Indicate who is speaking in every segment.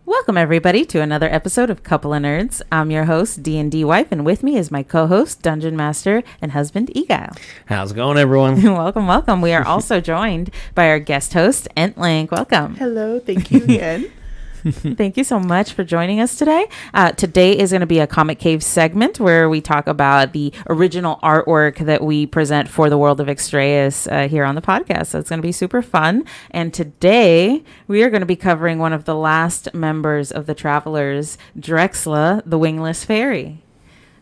Speaker 1: Welcome, everybody, to another episode of Couple of Nerds. I'm your host, DnDWife, and with me is my co-host, Dungeon Master, and husband, Eguile.
Speaker 2: How's it going, everyone?
Speaker 1: Welcome, welcome. We are also joined by our guest host, Entlynk. Welcome.
Speaker 3: Hello, thank you again.
Speaker 1: Thank you so much for joining us today. Today is going to be a Comic Cave segment where we talk about the original artwork that we present for the world of Extrayus here on the podcast. So it's going to be super fun. And today we are going to be covering one of the last members of the Travelers, Drexla, the wingless fairy.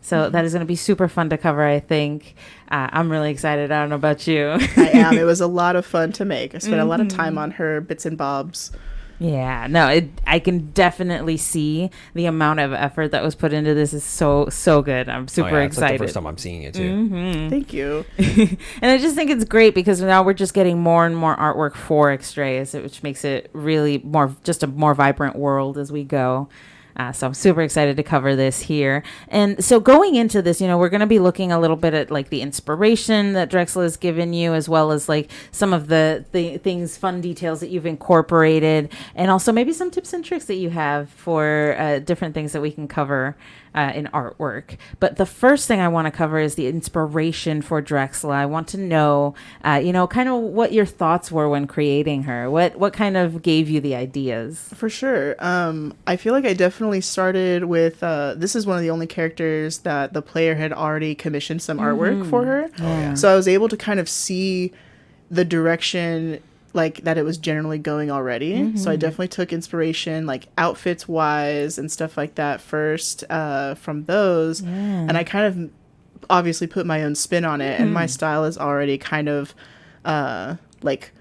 Speaker 1: So that is going to be super fun to cover, I think. I'm really excited. I don't know about you.
Speaker 3: I am. It was a lot of fun to make. I spent a lot of time on her bits and bobs.
Speaker 1: Yeah, no, I can definitely see the amount of effort that was put into this is so good. I'm super excited.
Speaker 2: It's like the first time I'm seeing it too.
Speaker 3: Thank you.
Speaker 1: And I just think it's great because now we're just getting more and more artwork for Extrayus, which makes it really just a more vibrant world as we go. So I'm super excited to cover this here. And so going into this, we're going to be looking a little bit at like the inspiration that Drexla has given you, as well as like some of the things, fun details that you've incorporated, and also maybe some tips and tricks that you have for different things that we can cover in artwork. But the first thing I want to cover is the inspiration for Drexla. I want to know, kind of what your thoughts were when creating her. What kind of gave you the ideas?
Speaker 3: For sure. I feel like I definitely started with, this is one of the only characters that the player had already commissioned some artwork for her.
Speaker 1: Yeah.
Speaker 3: So I was able to kind of see the direction like that it was generally going already. So I definitely took inspiration like outfits wise and stuff like that first from those. Yeah. And I kind of obviously put my own spin on it, and my style is already kind of like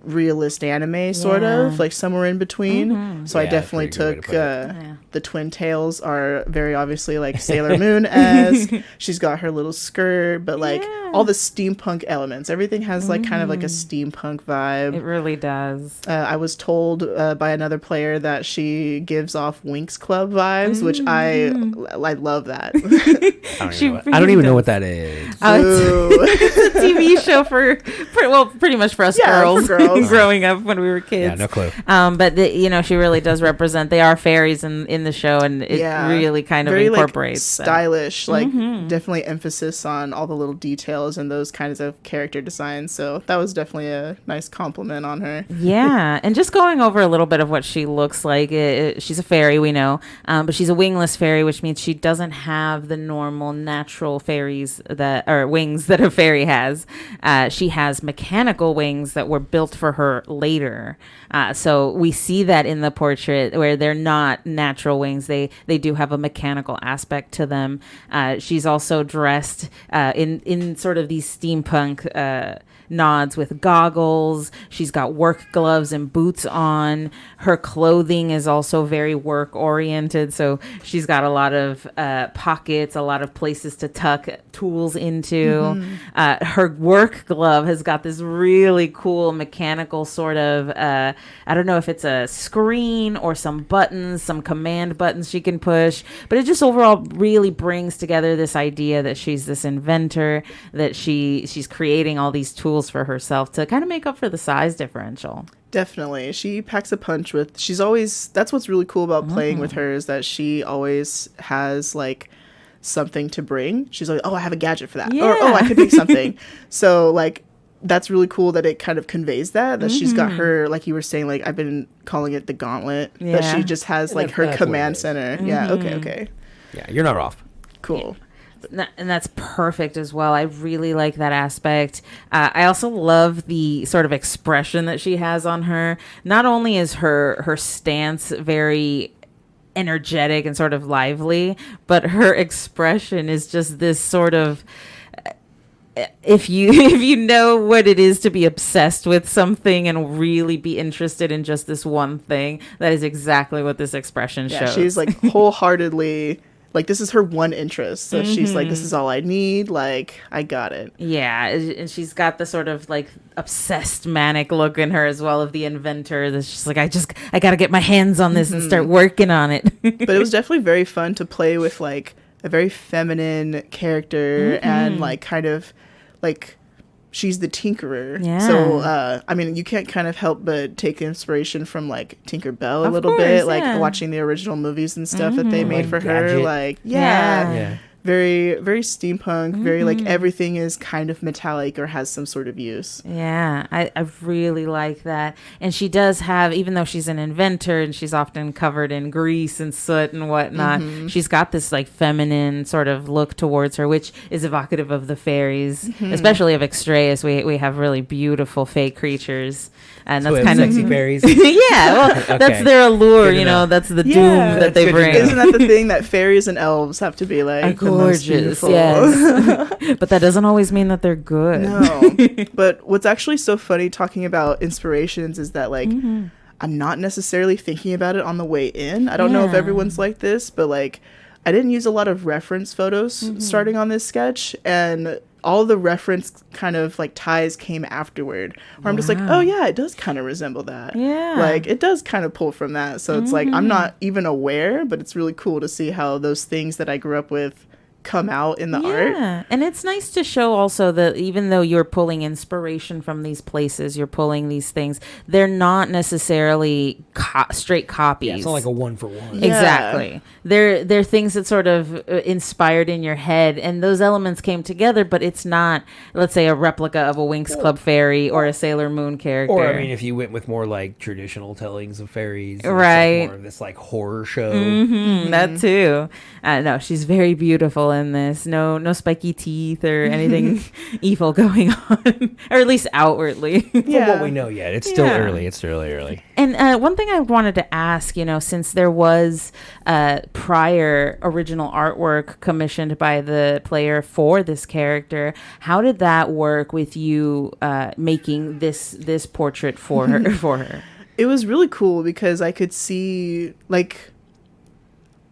Speaker 3: realist anime sort of, like somewhere in between. So I definitely took the twin tails are very obviously like Sailor Moon-esque. She's got her little skirt, but like all the steampunk elements, everything has like kind of like a steampunk vibe.
Speaker 1: It really does.
Speaker 3: I was told by another player that she gives off Winx Club vibes, which I love that.
Speaker 2: I don't even know what that is.
Speaker 1: It's a TV show for pretty much for us girls,
Speaker 3: for girls.
Speaker 1: growing up when we were kids.
Speaker 2: Yeah, no clue.
Speaker 1: But she really does represent. They are fairies in the show, and it really kind of
Speaker 3: very,
Speaker 1: incorporates
Speaker 3: like, stylish, like definitely emphasis on all the little details and those kinds of character designs. So that was definitely a nice compliment on her.
Speaker 1: Yeah, and just going over a little bit of what she looks like. She's a fairy, we know, but she's a wingless fairy, which means she doesn't have the normal natural wings that a fairy has. She has mechanical wings that were built for her later. So we see that in the portrait where they're not natural wings. They do have a mechanical aspect to them. She's also dressed in sort of these steampunk nods with goggles. She's got work gloves and boots on. Her clothing is also very work oriented. So she's got a lot of pockets, a lot of places to tuck tools into. Her work glove has got this really cool mechanical sort of, I don't know if it's a screen or some buttons, some command buttons she can push, but it just overall really brings together this idea that she's this inventor, that she's creating all these tools for herself to kind of make up for the size differential.
Speaker 3: Definitely. She packs a punch that's what's really cool about playing with her, is that she always has like something to bring. She's like, oh, I have a gadget for that. Or, oh, I could make something. So like, that's really cool that it kind of conveys that she's got her, like you were saying, like I've been calling it the gauntlet, that she just has like her command center. Yeah. Okay.
Speaker 2: Yeah, you're not off.
Speaker 3: Cool.
Speaker 1: And that's perfect as well. I really like that aspect. I also love the sort of expression that she has on her. Not only is her stance very energetic and sort of lively, but her expression is just this sort of, if you know what it is to be obsessed with something and really be interested in just this one thing, that is exactly what this expression shows.
Speaker 3: She's like wholeheartedly like, this is her one interest. So she's like, this is all I need. Like, I got it.
Speaker 1: Yeah. And she's got the sort of like obsessed manic look in her as well of the inventor. That's just like, I got to get my hands on this and start working on it.
Speaker 3: But it was definitely very fun to play with like a very feminine character and like kind of like she's the tinkerer.
Speaker 1: Yeah.
Speaker 3: So, I mean, you can't kind of help but take inspiration from, like, Tinkerbell a little
Speaker 1: course,
Speaker 3: bit. Like,
Speaker 1: yeah.
Speaker 3: watching the original movies and stuff that they made
Speaker 2: Like
Speaker 3: for her.
Speaker 2: Gadget.
Speaker 3: Like,
Speaker 2: Yeah.
Speaker 3: very, very steampunk. Very, like, everything is kind of metallic or has some sort of use.
Speaker 1: Yeah, I really like that. And she does have, even though she's an inventor and she's often covered in grease and soot and whatnot, she's got this like feminine sort of look towards her, which is evocative of the fairies, especially of Extrayus. We have really beautiful fey creatures. And
Speaker 2: So
Speaker 1: that's
Speaker 2: we have
Speaker 1: kind of
Speaker 2: sexy fairies.
Speaker 1: yeah, well, that's their allure,
Speaker 2: Good to know.
Speaker 1: that's the
Speaker 3: Yeah.
Speaker 1: doom that
Speaker 2: That's
Speaker 1: they
Speaker 2: good to
Speaker 1: bring.
Speaker 2: know.
Speaker 3: Isn't that the thing that fairies and elves have to be like the most
Speaker 1: Gorgeous,
Speaker 3: beautiful?
Speaker 1: yes. But that doesn't always mean that they're good.
Speaker 3: No. But what's actually so funny talking about inspirations is that, like, I'm not necessarily thinking about it on the way in. I don't know if
Speaker 1: Yeah.
Speaker 3: everyone's like this, but, like, I didn't use a lot of reference photos starting on this sketch, and all the reference kind of, like, ties came afterward, where I'm just like, oh, yeah, it does kind of resemble that.
Speaker 1: Yeah.
Speaker 3: Like, it does kind of pull from that. So it's like, I'm not even aware, but it's really cool to see how those things that I grew up with come out in the art.
Speaker 1: Yeah, and it's nice to show also that even though you're pulling inspiration from these places, you're pulling these things, they're not necessarily straight copies.
Speaker 2: Yeah, it's not like a one for one.
Speaker 3: Yeah.
Speaker 1: Exactly. They're things that sort of inspired in your head, and those elements came together, but it's not, let's say, a replica of a Winx Club fairy or a Sailor Moon character.
Speaker 2: Or I mean, if you went with more like traditional tellings of fairies, and it's, like,
Speaker 1: Right.
Speaker 2: more of this like horror show.
Speaker 1: That too. No, she's very beautiful in this. No spiky teeth or anything evil going on, or at least outwardly.
Speaker 2: From what we know yet, it's still early. It's really early.
Speaker 1: And one thing I wanted to ask, since there was prior original artwork commissioned by the player for this character, how did that work with you making this portrait for her? For her,
Speaker 3: It was really cool because I could see, like,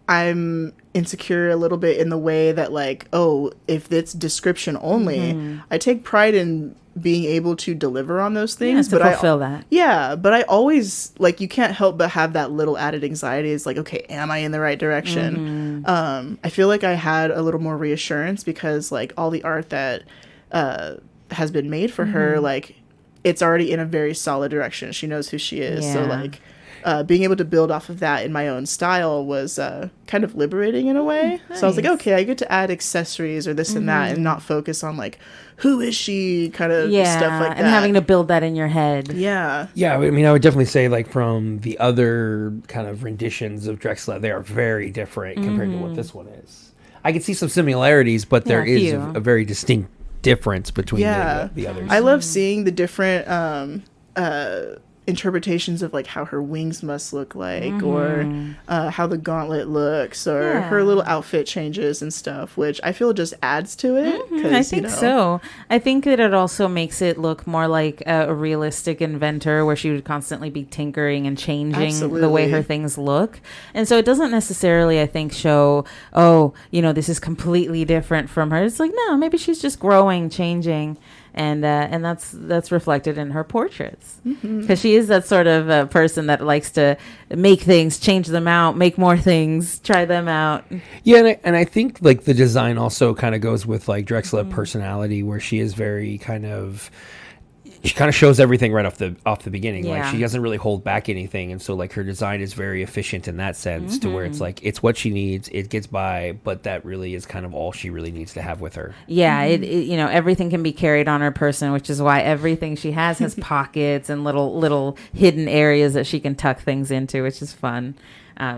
Speaker 3: I'm insecure a little bit in the way that, like, oh, if it's description only, I take pride in being able to deliver on those things,
Speaker 1: to
Speaker 3: but
Speaker 1: fulfill that.
Speaker 3: Yeah, but I always, like, you can't help but have that little added anxiety. It's like, okay, am I in the right direction? I feel like I had a little more reassurance because, like, all the art that has been made for her, like, it's already in a very solid direction. She knows who she is. So,
Speaker 1: Yeah.
Speaker 3: like, being able to build off of that in my own style was kind of liberating in a way. So I was like,
Speaker 1: Nice.
Speaker 3: okay, I get to add accessories or this and that and not focus on, like, who is she kind of stuff like that.
Speaker 1: and having to build that in your head.
Speaker 3: Yeah.
Speaker 2: Yeah, I mean, I would definitely say like from the other kind of renditions of Drexla, they are very different compared to what this one is. I can see some similarities, but there
Speaker 1: Yeah, a
Speaker 2: is
Speaker 1: few.
Speaker 2: a very distinct difference between
Speaker 3: Yeah.
Speaker 2: the others.
Speaker 3: I love seeing the different interpretations of, like, how her wings must look like or how the gauntlet looks or
Speaker 1: Yeah.
Speaker 3: her little outfit changes and stuff, which I feel just adds to it. 'Cause,
Speaker 1: I think so. I think that it also makes it look more like a realistic inventor where she would constantly be tinkering and changing the way her
Speaker 3: Absolutely.
Speaker 1: things look. And so it doesn't necessarily, I think, show, oh, this is completely different from her. It's like, no, maybe she's just growing, changing. And that's reflected in her portraits because she is that sort of person that likes to make things, change them out, make more things, try them out.
Speaker 2: Yeah, and I think like the design also kind of goes with like Drexla personality, where she is very she kind of shows everything right off the beginning. Like
Speaker 1: Yeah.
Speaker 2: she doesn't really hold back anything, and so like her design is very efficient in that sense, to where it's like it's what she needs, it gets by, but that really is kind of all she really needs to have with her.
Speaker 1: Yeah, it everything can be carried on her person, which is why everything she has pockets and little hidden areas that she can tuck things into, which is fun.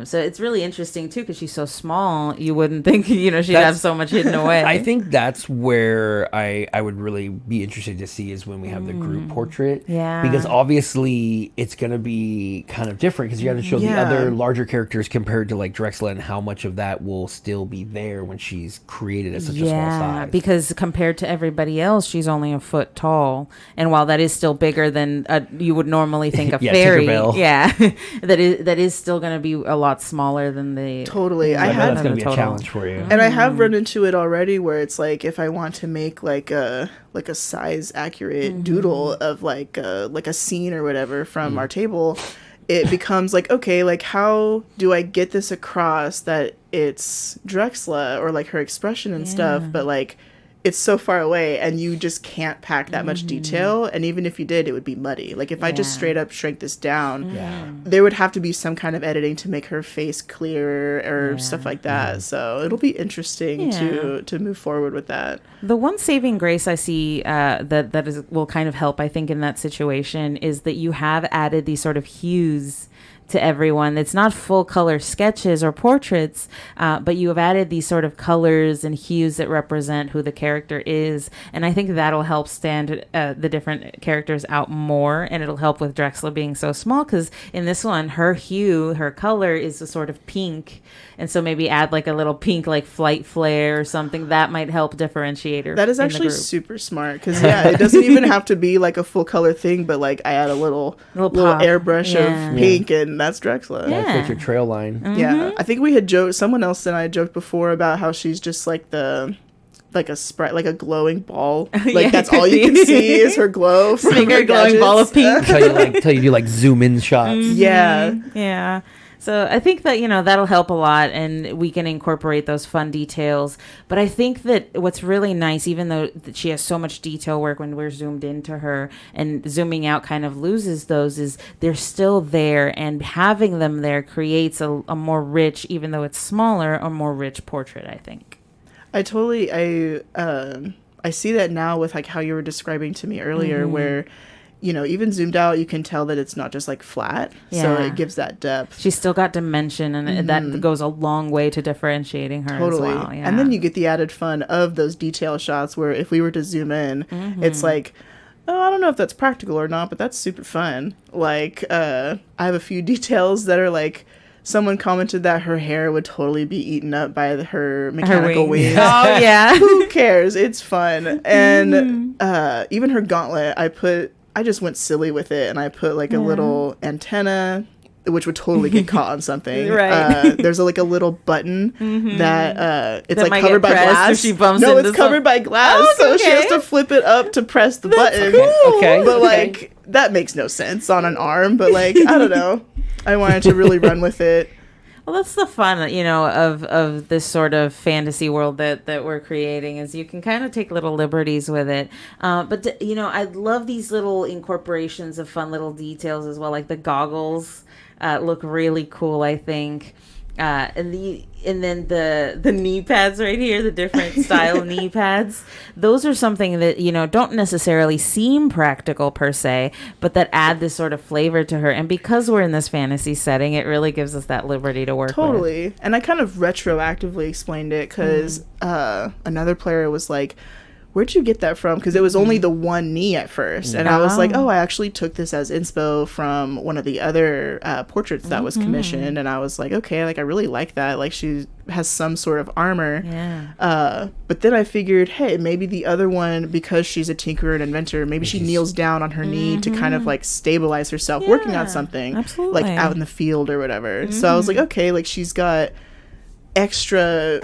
Speaker 1: So it's really interesting too because she's so small. You wouldn't think she'd have so much hidden away.
Speaker 2: I think that's where I would really be interested to see is when we have the group portrait.
Speaker 1: Yeah.
Speaker 2: Because obviously it's going to be kind of different because you have to show the
Speaker 3: Yeah.
Speaker 2: other larger characters compared to like Drexla and how much of that will still be there when she's created at such a small size.
Speaker 1: Because compared to everybody else, she's only a foot tall, and while that is still bigger than you would normally think a
Speaker 2: Yeah,
Speaker 1: fairy,
Speaker 2: Tinkerbell.
Speaker 1: that is still going to be a lot smaller than the
Speaker 3: Totally.
Speaker 2: I know
Speaker 3: had
Speaker 2: that's going to be a
Speaker 1: total.
Speaker 2: challenge for you.
Speaker 3: And I have run into it already where it's like if I want to make like a size accurate doodle of like a scene or whatever from our table, it becomes like, okay, like how do I get this across that it's Drexla or like her expression and stuff, but like it's so far away and you just can't pack that much detail. And even if you did, it would be muddy. Like if I just straight up shrank this down, there would have to be some kind of editing to make her face clearer or stuff like that. So it'll be interesting to move forward with that.
Speaker 1: The one saving grace I see will kind of help, I think, in that situation is that you have added these sort of hues to everyone. It's not full color sketches or portraits, but you have added these sort of colors and hues that represent who the character is. And I think that'll help stand the different characters out more. And it'll help with Drexla being so small, because in this one, her hue, her color is a sort of pink. And so maybe add like a little pink, like flight flare or something that might help differentiate her.
Speaker 3: That is actually super smart, because it doesn't even have to be like a full color thing, but like I add a little airbrush of pink and that's Drexla.
Speaker 2: Like your trail line.
Speaker 3: Yeah, I think we had joked, someone else and I joked before about how she's just like like a sprite, like a glowing ball. Like that's all you can see is her glow.
Speaker 1: Make her glowing ball of pink.
Speaker 2: Until you do like zoom in shots.
Speaker 1: Yeah. So I think that, that'll help a lot, and we can incorporate those fun details. But I think that what's really nice, even though that she has so much detail work when we're zoomed into her, and zooming out kind of loses those, is they're still there, and having them there creates a more rich, even though it's smaller, a more rich portrait, I think.
Speaker 3: I see that now with like how you were describing to me earlier, where even zoomed out, you can tell that it's not just like flat. So it gives that depth.
Speaker 1: She's still got dimension, and that goes a long way to differentiating her as well. Yeah.
Speaker 3: And then you get the added fun of those detail shots where if we were to zoom in, it's like, oh, I don't know if that's practical or not, but that's super fun. Like, I have a few details that are like, someone commented that her hair would totally be eaten up by her mechanical wings.
Speaker 1: Oh, yeah.
Speaker 3: Who cares? It's fun. And even her gauntlet, I just went silly with it, and I put like a little antenna, which would totally get caught on something.
Speaker 1: Right.
Speaker 3: There's a little button that it's that like covered by glass.
Speaker 1: She bumps
Speaker 3: no, it's covered by glass, so she has to flip it up to press the button.
Speaker 1: Cool.
Speaker 2: Okay.
Speaker 3: But like that makes no sense on an arm. But like I don't know, I wanted to really run with it.
Speaker 1: Well, that's the fun, of this sort of fantasy world that we're creating, is you can kind of take little liberties with it. But I love these little incorporations of fun little details as well. Like the goggles look really cool, I think. And then the knee pads right here, the different style knee pads, those are something that don't necessarily seem practical per se, but that add this sort of flavor to her. And because we're in this fantasy setting, it really gives us that liberty to work with.
Speaker 3: Totally. And I kind of retroactively explained it because another player was like, where'd you get that from? Because it was only the one knee at first. And I was like, I actually took this as inspo from one of the other portraits that was commissioned. And I was like, okay, like I really like that. Like she has some sort of armor.
Speaker 1: Yeah.
Speaker 3: But then I figured, hey, maybe the other one, because she's a tinkerer and inventor, maybe she kneels down on her knee to kind of like stabilize herself working on something.
Speaker 1: Absolutely.
Speaker 3: Like out in the field or whatever. So I was like, okay, like she's got extra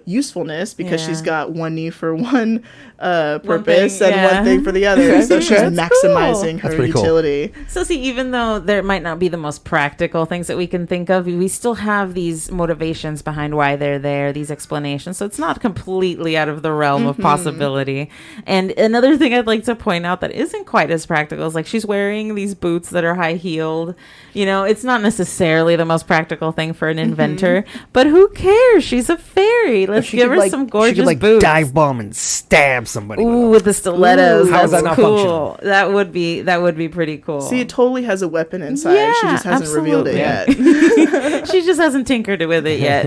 Speaker 3: usefulness because she's got one knee for one purpose and one thing for the other. So she's maximizing her utility.
Speaker 1: Cool. So see, even though there might not be the most practical things that we can think of, we still have these motivations behind why they're there, these explanations. So it's not completely out of the realm of possibility. And another thing I'd like to point out that isn't quite as practical is like she's wearing these boots that are high heeled. It's not necessarily the most practical thing for an inventor, but who cares? She's a fairy. Let's give her some gorgeous boots.
Speaker 2: Dive bomb and stab somebody.
Speaker 1: Ooh, with the stilettos.
Speaker 2: How is that not
Speaker 1: cool.
Speaker 2: functional?
Speaker 1: That would be pretty cool.
Speaker 3: See, it totally has a weapon inside.
Speaker 1: Yeah,
Speaker 3: she just hasn't revealed it yet.
Speaker 1: She just hasn't tinkered with it yet.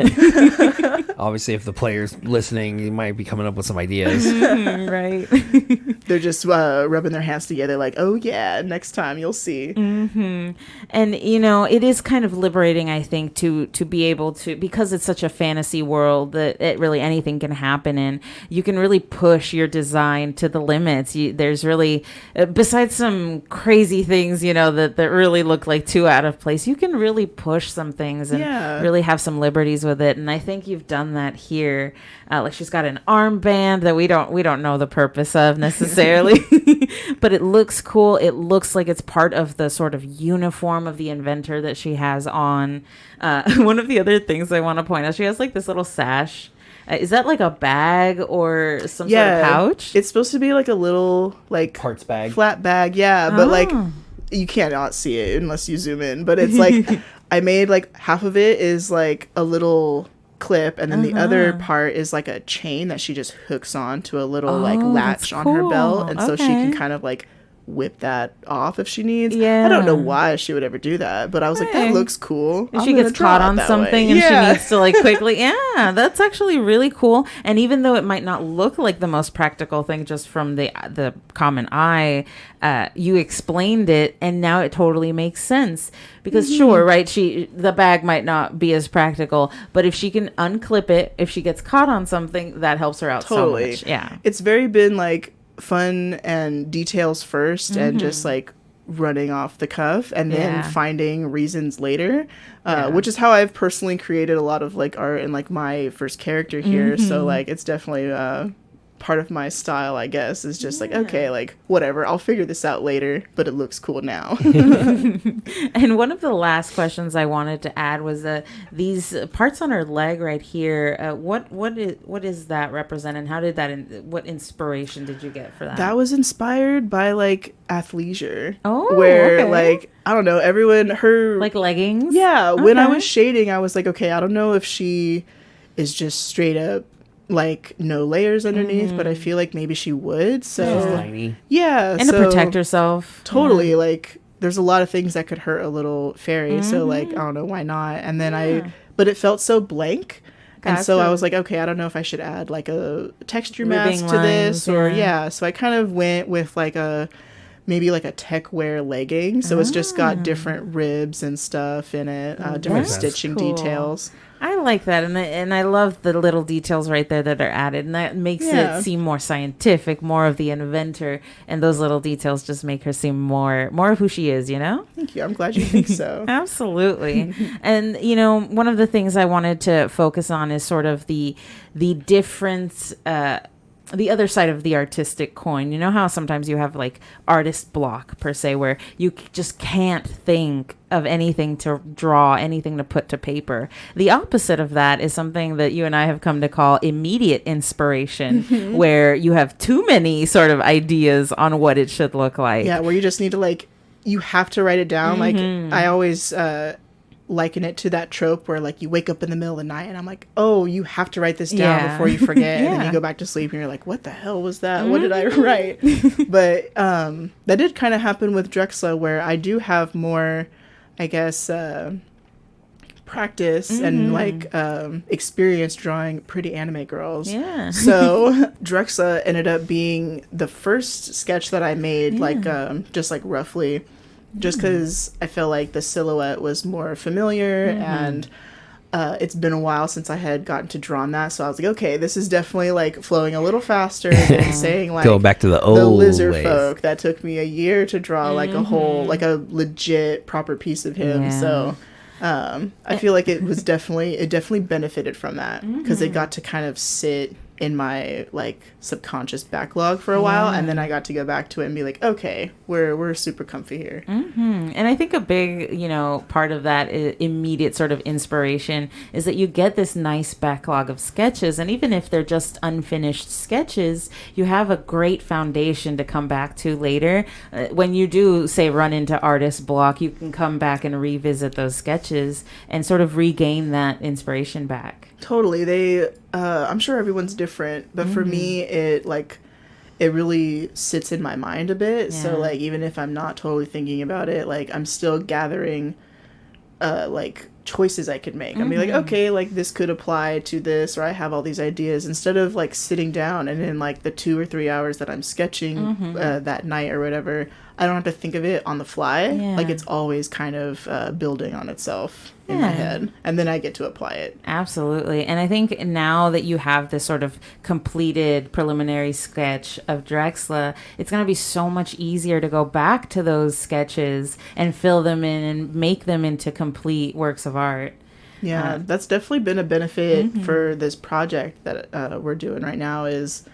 Speaker 2: Obviously, if the player's listening, you might be coming up with some ideas.
Speaker 1: Right.
Speaker 3: They're just rubbing their hands together like, oh yeah, next time you'll see.
Speaker 1: And it is kind of liberating, I think, to be able to, because it's such a fantasy world that really anything can happen in, you can really push your design to the limits. There's really, besides some crazy things, that really look like too out of place, you can really push some things and really have some liberties with it. And I think you've done that here. Like she's got an armband that we don't know the purpose of necessarily, but it looks cool. It looks like it's part of the sort of uniform of the inventor that she has on. One of the other things I want to point out, she has like this little sash Is that like a bag or some sort of pouch?
Speaker 3: It's supposed to be like a little like
Speaker 2: Parts bag.
Speaker 3: flat bag, but like you cannot see it unless you zoom in. But it's like I made like half of it is like a little clip, and then the other part is like a chain that she just hooks on to a little like latch on her belt, and so she can kind of like whip that off if she needs. I don't know why she would ever do that, but I was like, that looks cool.
Speaker 1: If she gets caught on something and she needs to like quickly, that's actually really cool. And even though it might not look like the most practical thing just from the common eye, you explained it, and now it totally makes sense. Because sure, right, the bag might not be as practical, but if she can unclip it, if she gets caught on something, that helps her out so much. Yeah,
Speaker 3: it's very been like fun and details first, and just like running off the cuff, and then finding reasons later, which is how I've personally created a lot of like art and like my first character here. So like it's definitely part of my style, I guess, is just like, okay, like whatever, I'll figure this out later, but it looks cool now.
Speaker 1: And one of the last questions I wanted to add was these parts on her leg right here. What is that represent, and how did what inspiration did you get for that?
Speaker 3: That was inspired by like athleisure.
Speaker 1: Oh,
Speaker 3: where like I don't know, everyone
Speaker 1: like leggings.
Speaker 3: Yeah, when I was shading, I was like, okay, I don't know if she is just straight up like no layers underneath, but I feel like maybe she would. So
Speaker 2: tiny.
Speaker 3: Yeah,
Speaker 1: and to protect herself.
Speaker 3: Totally. Like there's a lot of things that could hurt a little fairy. So like I don't know, why not? And then but it felt so blank. Gotcha. And so I was like, okay, I don't know if I should add like a texture mask to this or so I kind of went with like maybe like a tech wear legging. So it's just got different ribs and stuff in it, different stitching details.
Speaker 1: I like that, and I love the little details right there that are added, and that makes it seem more scientific, more of the inventor, and those little details just make her seem more of who she is, you know?
Speaker 3: Thank you. I'm glad you think so.
Speaker 1: Absolutely. And, you know, one of the things I wanted to focus on is sort of the difference, the other side of the artistic coin. You know how sometimes you have like artist block per se, where you just can't think of anything to draw, anything to put to paper. The opposite of that is something that you and I have come to call immediate inspiration, where you have too many sort of ideas on what it should look like.
Speaker 3: Yeah, where you just need to like, you have to write it down. Like I always liken it to that trope where like you wake up in the middle of the night and I'm like, oh, you have to write this down before you forget. And then you go back to sleep and you're like, what the hell was that? What did I write? But that did kind of happen with Drexla, where I do have more, I guess, practice and like experience drawing pretty anime girls. Yeah. So Drexla ended up being the first sketch that I made, like just like roughly, just because I felt like the silhouette was more familiar and it's been a while since I had gotten to draw on that. So I was like, okay, this is definitely like flowing a little faster than saying like
Speaker 2: go back to the old
Speaker 3: lizard
Speaker 2: ways.
Speaker 3: folk that took me a year to draw like a whole, like a legit proper piece of him. So I feel like it definitely benefited from that, because it got to kind of sit in my like subconscious backlog for a while, and then I got to go back to it and be like, okay, we're super comfy here.
Speaker 1: And I think a big, you know, part of that immediate sort of inspiration is that you get this nice backlog of sketches, and even if they're just unfinished sketches, you have a great foundation to come back to later. When you do, say, run into artist block, you can come back and revisit those sketches and sort of regain that inspiration back.
Speaker 3: Totally. I'm sure everyone's different, but for me, it really sits in my mind a bit. So like, even if I'm not totally thinking about it, like I'm still gathering like choices I could make. I'm be like, okay, like this could apply to this, or I have all these ideas, instead of like sitting down and in like the 2 or 3 hours that I'm sketching that night or whatever, I don't have to think of it on the fly. Like it's always kind of building on itself in my head, and then I get to apply it.
Speaker 1: Absolutely. And I think now that you have this sort of completed preliminary sketch of Drexla, it's going to be so much easier to go back to those sketches and fill them in and make them into complete works of art.
Speaker 3: Yeah, that's definitely been a benefit for this project that we're doing right now, is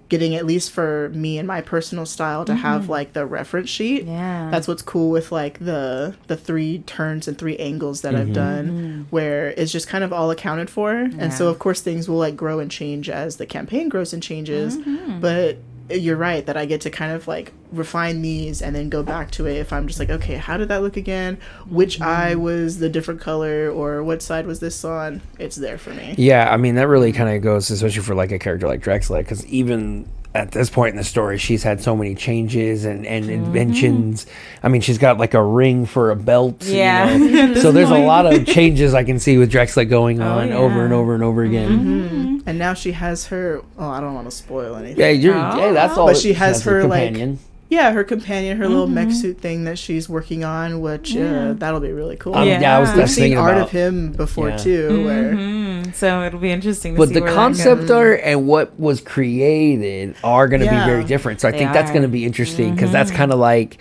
Speaker 3: getting, at least for me and my personal style, to have like the reference sheet.
Speaker 1: Yeah.
Speaker 3: That's what's cool with like the 3 turns and 3 angles that I've done, where it's just kind of all accounted for. And so of course things will like grow and change as the campaign grows and changes. But you're right that I get to kind of like refine these and then go back to it if I'm just like, okay, how did that look again? Which eye was the different color, or what side was this on? It's there for me.
Speaker 2: Yeah, I mean, that really kind of goes, especially for like a character like Drexla, because even at this point in the story, she's had so many changes and inventions. I mean, she's got like a ring for a belt.
Speaker 1: Yeah.
Speaker 2: You know? So there's a lot of changes I can see with Drexla going on over and over and over again.
Speaker 3: And now she has her, I don't want to spoil anything.
Speaker 2: Yeah, hey, that's all.
Speaker 3: But she has her
Speaker 2: companion.
Speaker 3: like, yeah, her companion, her little mech suit thing that she's working on, which that'll be really cool.
Speaker 2: I was
Speaker 3: We've
Speaker 2: just
Speaker 3: seen
Speaker 2: thinking
Speaker 3: art
Speaker 2: about
Speaker 3: of him before too, where
Speaker 1: So it'll be interesting to
Speaker 2: but
Speaker 1: see
Speaker 2: the
Speaker 1: where
Speaker 2: concept art and what was created are going to be very different. So I think that's going to be interesting, because that's kind of like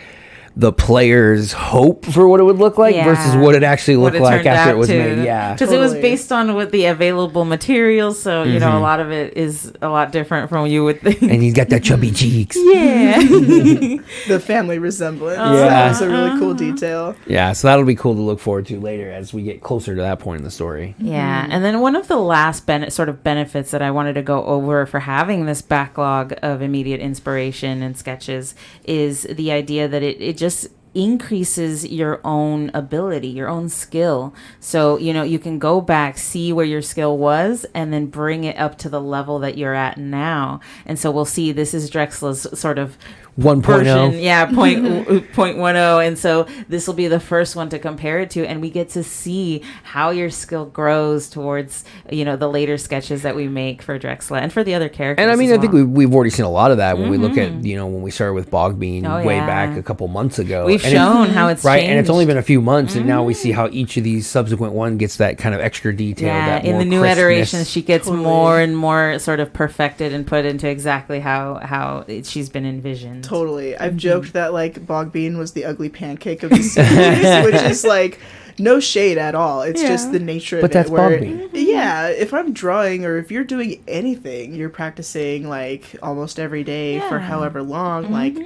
Speaker 2: the player's hope for what it would look like versus what it actually looked like after it was made. Yeah,
Speaker 1: because it was based on what the available materials, so you know a lot of it is a lot different from what you would think.
Speaker 2: And he's got that chubby cheeks.
Speaker 1: Yeah.
Speaker 3: the family resemblance. That was a really cool detail.
Speaker 2: Yeah, so that'll be cool to look forward to later as we get closer to that point in the story.
Speaker 1: Yeah, and then one of the last benefits that I wanted to go over for having this backlog of immediate inspiration and sketches is the idea that it just increases your own ability, your own skill. So, you know, you can go back, see where your skill was, and then bring it up to the level that you're at now. And so we'll see, this is Drexla's sort of
Speaker 2: 1.0.
Speaker 1: version, yeah, 0.10, and so this will be the first one to compare it to, and we get to see how your skill grows towards, you know, the later sketches that we make for Drexla and for the other characters.
Speaker 2: And I mean,
Speaker 1: as
Speaker 2: I think
Speaker 1: well.
Speaker 2: we've already seen a lot of that when we look at, you know, when we started with Bogbean way back a couple months ago.
Speaker 1: We've shown how it's
Speaker 2: right,
Speaker 1: changed.
Speaker 2: and it's only been a few months, and now we see how each of these subsequent one gets that kind of extra detail.
Speaker 1: Yeah,
Speaker 2: that
Speaker 1: in
Speaker 2: more
Speaker 1: the new
Speaker 2: crispness.
Speaker 1: iterations, she gets more and more sort of perfected and put into exactly how she's been envisioned.
Speaker 3: Totally. I've joked that like Bogbean was the ugly pancake of the series, which is like no shade at all. It's just the nature of
Speaker 2: But
Speaker 3: it.
Speaker 2: that's
Speaker 3: Where,
Speaker 2: Bogbean.
Speaker 3: yeah, if I'm drawing or if you're doing anything, you're practicing like almost every day for however long, like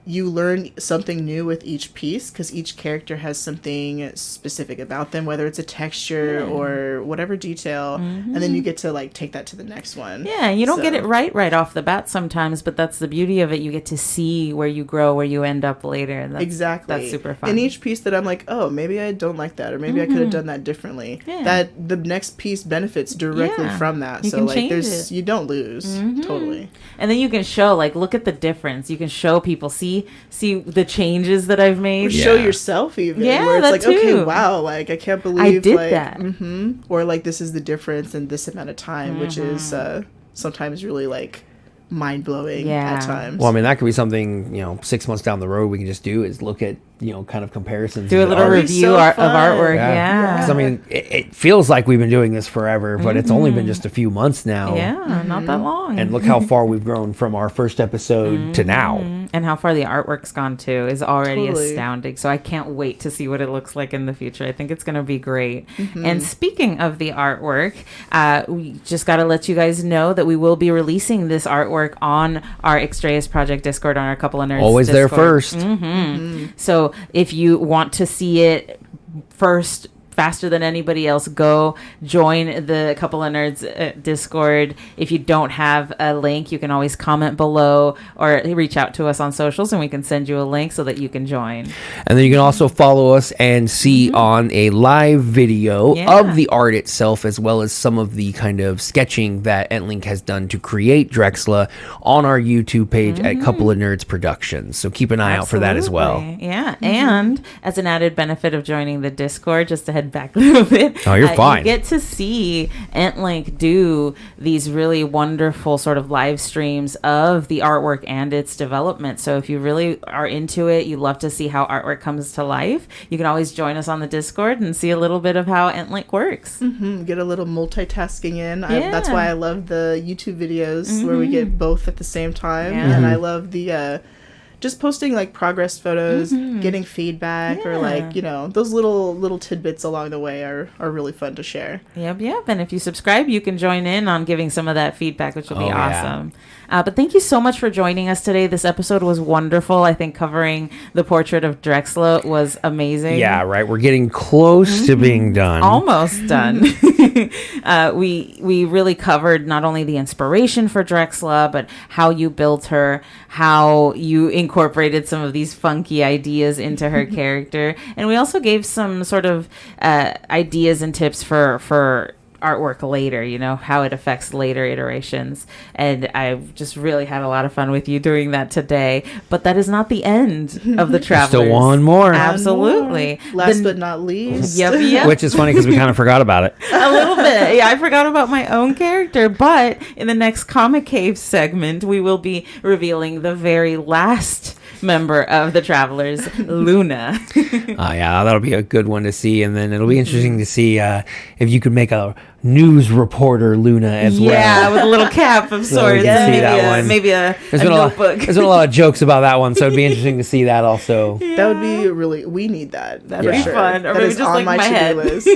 Speaker 3: you learn something new with each piece, because each character has something specific about them, whether it's a texture or whatever detail, and then you get to like take that to the next one.
Speaker 1: Yeah, you don't get it right off the bat sometimes, but that's the beauty of it. You get to see where you grow, where you end up later.
Speaker 3: Exactly.
Speaker 1: That's super fun.
Speaker 3: In each piece that I'm like, oh, maybe I don't like that, or maybe I could have done that differently.
Speaker 1: Yeah.
Speaker 3: That the next piece benefits directly from that.
Speaker 1: You
Speaker 3: So
Speaker 1: can
Speaker 3: like
Speaker 1: change
Speaker 3: there's
Speaker 1: it.
Speaker 3: you don't lose. Totally.
Speaker 1: And then you can show, like, look at the difference. You can show people, see the changes that I've made.
Speaker 3: Or show yourself even.
Speaker 1: Yeah,
Speaker 3: where it's
Speaker 1: that
Speaker 3: like, okay,
Speaker 1: too.
Speaker 3: wow, like I can't believe
Speaker 1: I did
Speaker 3: like,
Speaker 1: that.
Speaker 3: Or like this is the difference in this amount of time, which is sometimes really like mind blowing at times.
Speaker 2: Well, I mean, that could be something, you know, 6 months down the road we can just do is look at, you know, kind of comparisons.
Speaker 1: Do a little review of artwork. Yeah.
Speaker 2: 'Cause, I mean, it feels like we've been doing this forever, but it's only been just a few months now.
Speaker 1: Yeah, not that long.
Speaker 2: And look how far we've grown from our first episode to now.
Speaker 1: And how far the artwork's gone too is already
Speaker 3: Totally.
Speaker 1: astounding. So I can't wait to see what it looks like in the future. I think it's going to be great. And speaking of the artwork, we just got to let you guys know that we will be releasing this artwork on our Extrayus Project Discord, on our Couple of Nerds
Speaker 2: Always there
Speaker 1: Discord.
Speaker 2: first.
Speaker 1: So if you want to see it first, faster than anybody else, go join the Couple of Nerds Discord. If you don't have a link, you can always comment below or reach out to us on socials and we can send you a link so that you can join.
Speaker 2: And then you can also follow us and see on a live video of the art itself, as well as some of the kind of sketching that Entlynk has done to create Drexla on our YouTube page at Couple of Nerds Productions. So keep an eye out for that as well.
Speaker 1: Yeah. And as an added benefit of joining the Discord, just to head back a little bit.
Speaker 2: Oh, you're fine.
Speaker 1: You get to see Entlynk do these really wonderful sort of live streams of the artwork and its development. So if you really are into it, you love to see how artwork comes to life, you can always join us on the Discord and see a little bit of how Entlynk works.
Speaker 3: Get a little multitasking in. That's why I love the YouTube videos where we get both at the same time. And I love the just posting like progress photos, getting feedback, or like, you know, those little tidbits along the way are really fun to share.
Speaker 1: Yep. And if you subscribe, you can join in on giving some of that feedback, which will be awesome. But thank you so much for joining us today. This episode was wonderful. I think covering the portrait of Drexla was amazing.
Speaker 2: Yeah, right. We're getting close to being done.
Speaker 1: Almost done. We really covered not only the inspiration for Drexla, but how you built her, how you incorporated some of these funky ideas into her character. And we also gave some sort of ideas and tips for artwork later, you know, how it affects later iterations. And I just really had a lot of fun with you doing that today. But that is not the end of the Travelers.
Speaker 2: Still one more.
Speaker 1: Absolutely.
Speaker 3: Last but not least.
Speaker 1: Yep.
Speaker 2: Which is funny because we kind of forgot about it.
Speaker 1: A little bit. Yeah, I forgot about my own character. But in the next Comic Cave segment, we will be revealing the very last member of the Travelers, Luna.
Speaker 2: Yeah, that'll be a good one to see. And then it'll be interesting to see if you could make a news reporter Luna as well.
Speaker 1: Yeah, with a little cap of sorts.
Speaker 2: See that one.
Speaker 1: Maybe a
Speaker 2: There's
Speaker 1: notebook.
Speaker 2: There's been a lot of jokes about that one, so it'd be interesting to see that also.
Speaker 1: Yeah.
Speaker 3: That would be we need that.
Speaker 1: That'd be fun. Or
Speaker 3: that
Speaker 1: maybe
Speaker 3: is
Speaker 1: just
Speaker 3: on
Speaker 1: like my
Speaker 3: to-do
Speaker 1: head.
Speaker 3: list.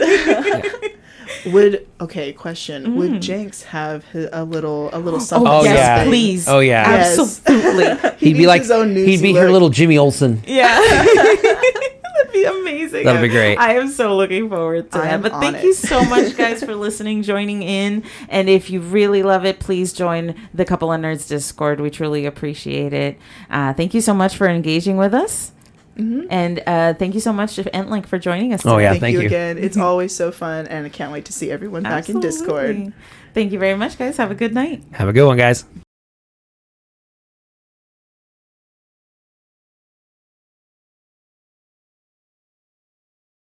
Speaker 3: Question. Would Jinx have a little something?
Speaker 2: Oh,
Speaker 1: yes,
Speaker 2: yeah.
Speaker 1: please.
Speaker 2: Oh, yeah.
Speaker 3: Yes.
Speaker 1: Absolutely.
Speaker 2: He'd be
Speaker 3: needs
Speaker 2: like,
Speaker 3: his own news
Speaker 2: he'd be her
Speaker 3: alert.
Speaker 2: little Jimmy Olsen.
Speaker 1: Yeah. That'd be amazing.
Speaker 2: That'd be great.
Speaker 1: I am so looking forward to
Speaker 3: I
Speaker 1: that.
Speaker 3: am
Speaker 1: But
Speaker 3: on
Speaker 1: thank
Speaker 3: it.
Speaker 1: you so much, guys, for listening, joining in. And if you really love it, please join the Couple of Nerds Discord. We truly appreciate it. Thank you so much for engaging with us. And thank you so much, Entlynk, for joining us today.
Speaker 2: Oh, yeah.
Speaker 3: Thank you
Speaker 2: you.
Speaker 3: again. It's always so fun, and I can't wait to see everyone back in Discord.
Speaker 1: Thank you very much, guys. Have a good night.
Speaker 2: Have a good one, guys.